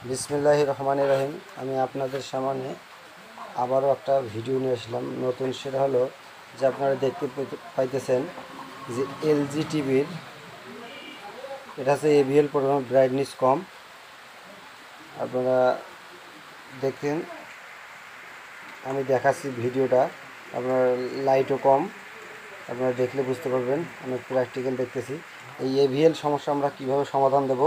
বিসমিল্লাহির রহমানির রহিম। আমি আপনাদের সামনে আবারও একটা ভিডিও নিয়ে আসলাম নতুন। সেটা হলো যে আপনারা দেখতে পাইতেছেন যে এলজি টিভির এটা হচ্ছে এভিএল প্রোগ্রাম, ব্রাইটনেস কম। আপনারা দেখেন, আমি দেখাচ্ছি ভিডিওটা, আপনার লাইটও কম, আপনারা দেখলে বুঝতে পারবেন। আমি প্র্যাকটিক্যাল দেখতেছি এই এভিএল সমস্যা আমরা কিভাবে সমাধান দেব,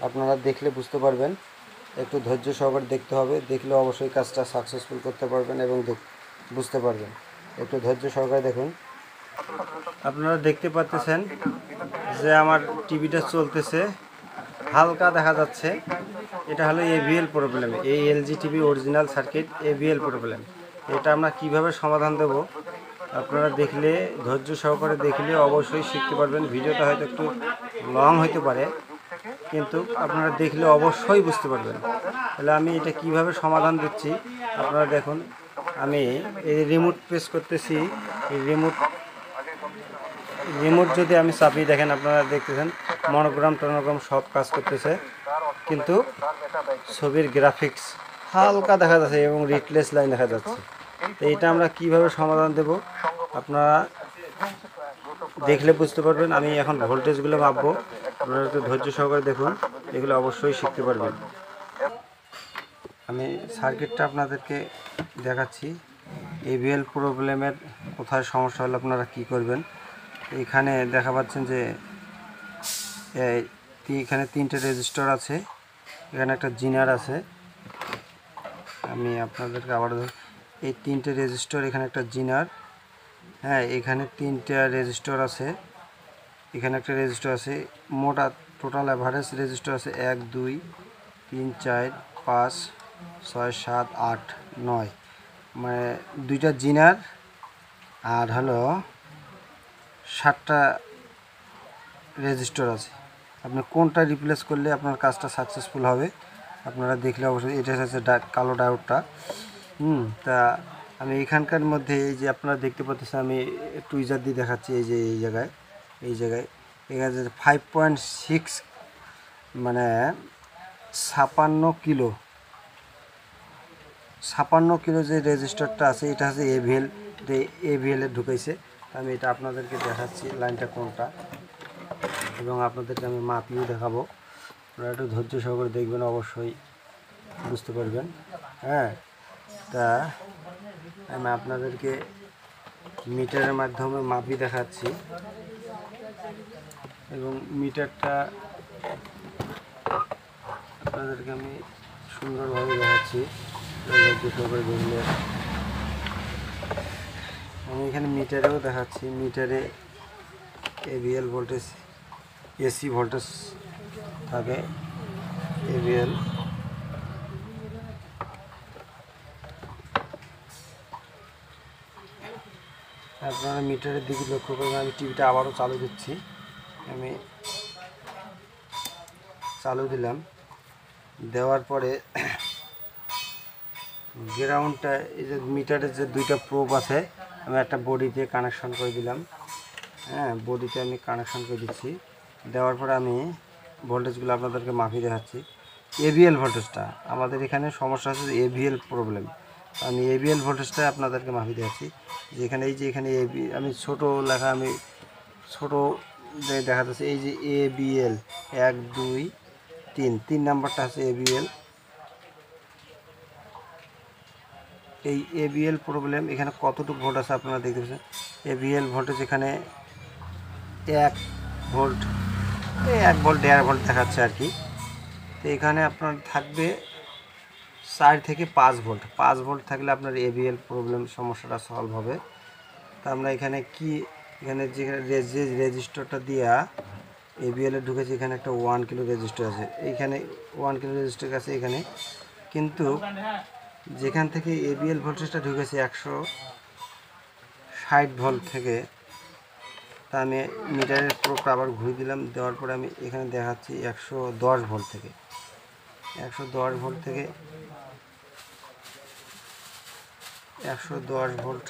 আপনারা দেখলে বুঝতে পারবেন। একটু ধৈর্য সহকারে দেখতে হবে, দেখলে অবশ্যই কাজটা সাকসেসফুল করতে পারবেন এবং বুঝতে পারবেন। একটু ধৈর্য সহকারে দেখুন। আপনারা দেখতে পাচ্ছেন যে আমার টিভিটা চলতেছে, হালকা দেখা যাচ্ছে। এটা হলো এভিএল প্রবলেম, এই LG TV original circuit AVL problem. এটা আমরা কিভাবে সমাধান দেব আপনারা দেখলে, ধৈর্য সহকারে দেখলে অবশ্যই শিখতে পারবেন। ভিডিওটা হয়তো একটু লং হতে পারে, কিন্তু আপনারা দেখলে অবশ্যই বুঝতে পারবেন। তাহলে আমি এটা কিভাবে সমাধান দিচ্ছি আপনারা দেখুন। আমি এই রিমোট প্রেস করতেছি, এই রিমোট যদি আমি চাপিয়ে দেখেন, আপনারা দেখতেছেন মনোগ্রাম টনোগ্রাম সব কাজ করতেছে, কিন্তু ছবির গ্রাফিক্স হালকা দেখা যাচ্ছে এবং রিটলেস লাইন দেখা যাচ্ছে। তো এইটা আমরা কিভাবে সমাধান দেব আপনারা দেখলে বুঝতে পারবেন। আমি এখন ভোল্টেজগুলো মাপবো, আপনারা একটু ধৈর্য সহকারে দেখুন, এগুলো অবশ্যই শিখতে পারবেন। আমি সার্কিটটা আপনাদেরকে দেখাচ্ছি। এভিএল প্রবলেমের কোথায় সমস্যা হলে আপনারা কি করবেন। এখানে দেখা পাচ্ছেন যে এখানে 3টে রেজিস্টার আছে, এখানে একটা জিনার আছে। আমি আপনাদেরকে আবার এই 3টে রেজিস্টার, এখানে একটা জিনার, হ্যাঁ এখানে 3টা রেজিস্টার আছে, এখানে একটা রেজিস্টার আছে। মোট টোটাল অ্যাভারেজ রেজিস্টার আছে 1 2 3 4 5 6 7 8 9, মানে 2টা জিনার আর হলো 7টা রেজিস্টার আছে। আপনি কোনটা রিপ্লেস করলে আপনার কাজটা সাকসেসফুল হবে আপনারা দেখলে অবশ্যই। এটা হচ্ছে কালো ডায়োডটা। তা আমি এখানকার মধ্যে এই যে আপনারা দেখতে পাচ্ছেন, আমি টুইজার দিয়ে দেখাচ্ছি। এই যে এই জায়গায় এখানে 5.6 মানে 56 কিলো যে রেজিস্টারটা আছে, এটা হচ্ছে এভিএল ঢুকাইছে। আমি এটা আপনাদেরকে দেখাচ্ছি লাইনটা কোনটা, এবং আপনাদেরকে আমি মাপিও দেখাবো। আপনারা একটু ধৈর্য সহকারে দেখবেন, অবশ্যই বুঝতে পারবেন। হ্যাঁ, তা আমি আপনাদেরকে মিটারের মাধ্যমে মাপি দেখাচ্ছি, এবং মিটারটা আপনাদেরকে আমি সুন্দরভাবে দেখাচ্ছি। ধৈর্য সহকারে দেখলে আমি এখানে মিটারেও দেখাচ্ছি। মিটারে এভিএল ভোল্টেজ, এসি ভোল্টেজ থাকে এভিএল। আপনারা মিটারের দিকে লক্ষ্য করবেন। আমি টিভিটা আবারও চালু দিচ্ছি, আমি চালু দিলাম। দেওয়ার পরে গ্রাউন্ডটা, এই যে মিটারের যে 2টা প্রোব আছে, আমি একটা বডিতে কানেকশন করে দিলাম। হ্যাঁ, বডিতে আমি কানেকশন করে দিচ্ছি। দেওয়ার পরে আমি ভোল্টেজগুলো আপনাদেরকে মাপিয়ে দেখাচ্ছি। এভিএল ভোল্টেজটা আমাদের এখানে সমস্যা আছে, এভিএল প্রবলেম। আমি এভিএল ভোল্টেজটা আপনাদেরকে মাপিয়ে দেখাচ্ছি। যে এখানে এই যে এখানে আমি ছোট লেখা, আমি ছোট দেখা যাচ্ছে। এই যে এভিএল 1 2 3 নাম্বারটা আছে এভিএল। এই এভিএল প্রবলেম এখানে কতটুকু ভোল্ট আছে আপনারা দেখতে পাচ্ছেন। এভিএল ভোল্টেজ এখানে 1 ভোল্ট, 1 ভোল্ট 1.5 ভোল্ট দেখাচ্ছে আর কি। তো এখানে আপনার থাকবে 4 থেকে 5 ভোল্ট। 5 ভোল্ট থাকলে আপনার এভিএল প্রবলেম সমস্যাটা সলভ হবে। তা আমরা এখানে এখানে যে রেজিস্টারটা দিয়া এভিএলে ঢুকেছে, এখানে একটা 1 কিলো রেজিস্টার আছে। এইখানে 1 কিলো রেজিস্টার আছে এখানে, কিন্তু যেখান থেকে এভিএল ভোল্টেজটা ঢুকেছে 160 ভোল্ট থেকে। তা আমি মিটারের প্রোবটা আবার ঘুরিয়ে দিলাম। দেওয়ার পরে আমি এখানে দেখাচ্ছি 110 ভোল্ট থেকে। 110 ভোল্ট থেকে 110 ভোল্ট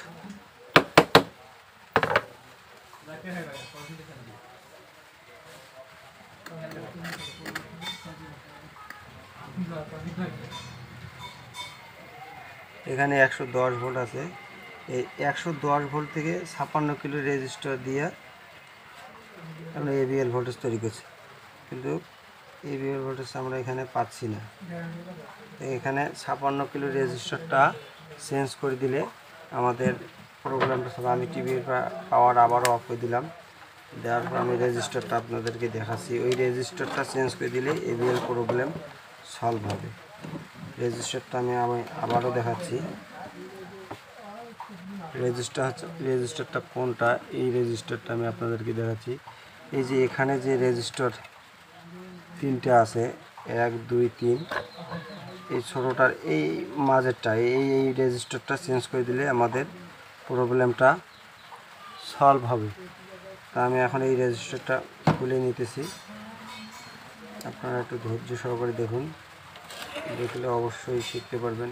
এখানে 110 ভোল্ট আছে। এই 110 ভোল্ট থেকে 56 কিলো রেজিস্টার দিয়ে আমরা এবিএল ভোল্টেজ তৈরি করছি, কিন্তু এবিএল ভোল্টেজ আমরা এখানে পাচ্ছি না। এখানে 56 কিলো রেজিস্টারটা চেঞ্জ করে দিলে আমাদের প্রবলেমটা সব। আমি টিভির পাওয়ার আবারও অফ করে দিলাম, দেওয়ার পর আমি রেজিস্টারটা আপনাদেরকে দেখাচ্ছি। ওই রেজিস্টারটা চেঞ্জ করে দিলে এবিএল প্রবলেম সলভ হবে। রেজিস্টারটা আমি আবারও দেখাচ্ছি। রেজিস্টারটা কোনটা, এই রেজিস্টারটা আমি আপনাদেরকে দেখাচ্ছি। এই যে এখানে যে রেজিস্টার তিনটা আছে, 1 2 3, এই ছোটোটার এই মাঝেরটা, এই রেজিস্টারটা চেঞ্জ করে দিলে আমাদের প্রবলেমটা সলভ হবে। তা আমি এখন এই রেজিস্টারটা খুলে নিতেছি। আপনারা একটু ধৈর্য সহকারে দেখুন, দেখলে অবশ্যই শিখতে পারবেন।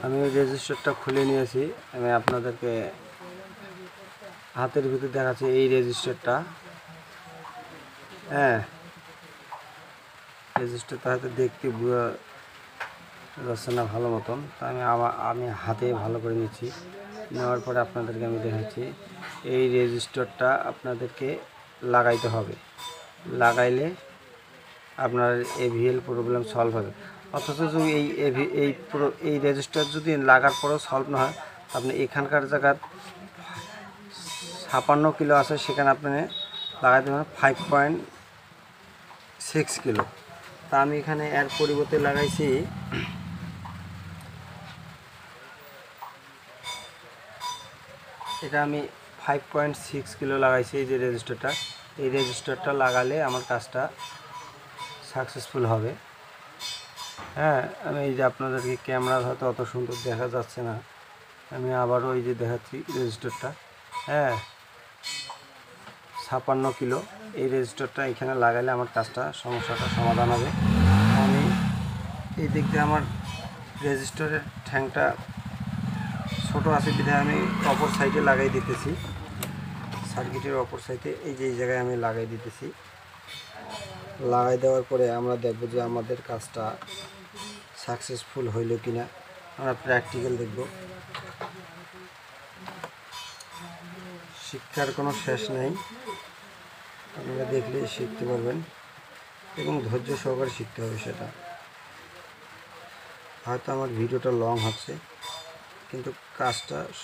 আমি রেজিস্টারটা খুলে নিয়েছি। আমি আপনাদেরকে হাতের ভিতর দেখাচ্ছি এই রেজিস্টারটা। হ্যাঁ, রেজিস্টারটা হয়তো দেখতে বোঝা যাচ্ছে না ভালো মতন, তা আমি হাতে ভালো করে নিচ্ছি। নেওয়ার পরে আপনাদেরকে আমি দেখাচ্ছি। এই রেজিস্টারটা আপনাদেরকে লাগাইতে হবে, লাগাইলে আপনার এভিএল প্রবলেম সলভ হবে। অথচ যদি এই রেজিস্টার যদি লাগার পরেও সলভ না হয়, আপনি এখানকার জায়গার 56 কিলো আছে, সেখানে আপনি লাগাইতে পারেন 5.6 কিলো। তা আমি এখানে এর পরিবর্তে লাগাইছি এটা আমি 5.6 কিলো লাগাইছি। এই যে রেজিস্টারটা, এই রেজিস্টারটা লাগালে আমার কাজটা সাকসেসফুল হবে। হ্যাঁ, আমি এই যে আপনাদেরকে ক্যামেরা হয়তো অত সুন্দর দেখা যাচ্ছে না, আমি আবারও এই যে দেখাচ্ছি রেজিস্টারটা। হ্যাঁ, 56 কিলো এই রেজিস্টারটা এখানে লাগালে আমার সমস্যাটা সমাধান হবে। আমি এই দিক দিয়ে আমার রেজিস্টারের ঠ্যাংটা ছোটো আছে বিধায় আমি অপর সাইডে লাগাই দিতেছি, সার্কিটের অপর সাইডে এই যে এই জায়গায় আমি লাগাই দিতেছি। লাগাই দেওয়ার পরে আমরা দেখব যে আমাদের কাজটা সাকসেসফুল হইল কি না, আমরা প্র্যাকটিক্যাল দেখব। শিক্ষার কোনো শেষ নেই, আপনারা দেখলে শিখতে পারবেন এবং ধৈর্য সহকারে শিখতে হবে। সেটা হয়তো আমার ভিডিওটা লং হচ্ছে, কিন্তু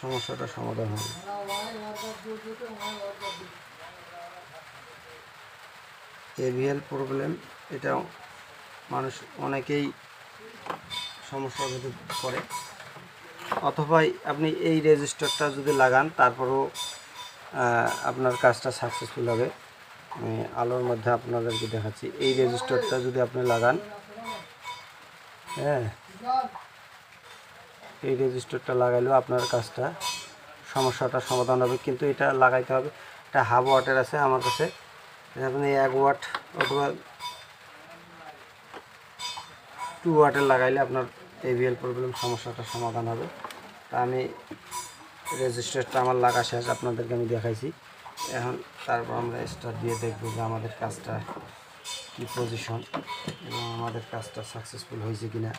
সমস্যাটা সমাধান হবে। এভিএল প্রবলেম এটা মানুষ অনেকেই সমস্যার ভিতরে পড়ে, অথবা আপনি এই রেজিস্টারটা যদি লাগান তারপরেও আপনার কাজটা সাকসেসফুল হবে। আমি আলোর মধ্যে আপনাদেরকে দেখাচ্ছি। এই রেজিস্টারটা যদি আপনি লাগান, হ্যাঁ, এই রেজিস্টারটা লাগাইলেও আপনার সমস্যাটা সমাধান হবে। কিন্তু এটা লাগাইতে হবে, এটা 1/2 ওয়াটের আছে আমার কাছে। আপনি 1 ওয়াট অথবা 2 ওয়াটের লাগাইলে আপনার এভিএল প্রবলেম সমস্যাটা সমাধান হবে। তা আমি রেজিস্টারটা আমার লাগা শেষ, আপনাদেরকে আমি দেখাইছি। এখন তারপর আমরা স্টার্ট দিয়ে দেখব যে আমাদের কাজটা কী পজিশন এবং আমাদের কাজটা সাকসেসফুল হয়েছে কিনা,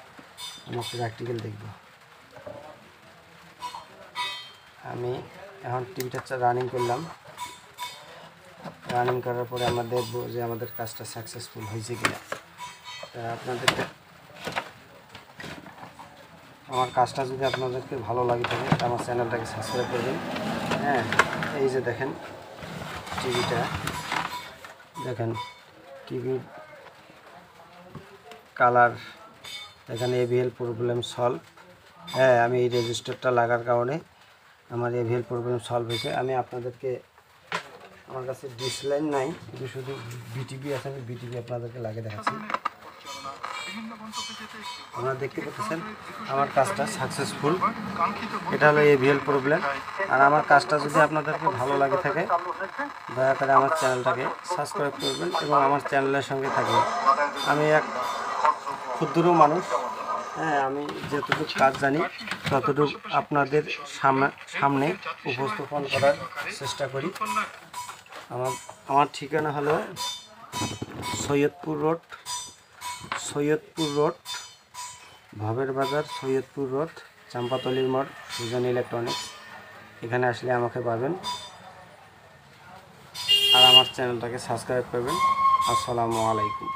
আমরা প্র্যাকটিক্যাল দেখব। আমি এখন টিভিটা রানিং করলাম। রানিং করার পরে আমরা দেখব যে আমাদের কাজটা সাকসেসফুল হয়েছে কিনা। আপনাদেরকে আমার কাজটা যদি আপনাদেরকে ভালো লাগে থাকে আমার চ্যানেলটাকে সাবস্ক্রাইব করবেন। হ্যাঁ, এই যে দেখেন টিভিটা, দেখেন টিভির কালার, এখানে এভিএল প্রবলেম সলভ। হ্যাঁ, আমি এই রেজিস্টারটা লাগার কারণে আমার এভিএল প্রবলেম সলভ হয়েছে। আমি আপনাদেরকে, আমার কাছে ডিশ লাইন নাই, কিন্তু শুধু বিটিভি আছে, আমি বিটিভি আপনাদেরকে লাগিয়ে দেখাচ্ছি। আপনারা দেখতে পাচ্ছেন আমার কাজটা সাকসেসফুল। এটা হলো এভিএল প্রবলেম। আর আমার কাজটা যদি আপনাদেরকে ভালো লাগে থাকে, দয়া করে আমার চ্যানেলটাকে সাবস্ক্রাইব করবেন এবং আমার চ্যানেলের সঙ্গে থাকবেন। আমি এক ক্ষুদ্র মানুষ, হ্যাঁ, আমি যতটুকু কাজ জানি ততটুকু আপনাদের সামনে উপস্থাপন করার চেষ্টা করি। আমার ঠিকানা হলো সৈয়দপুর রোড, ভবের বাজার, সৈয়দপুর রোড, চাম্পাতলির মোড়, সুজন ইলেকট্রনিক্স। এখানে আসলে আমাকে পাবেন। আর আমার চ্যানেলটাকে সাবস্ক্রাইব করবেন। আসসালামু আলাইকুম।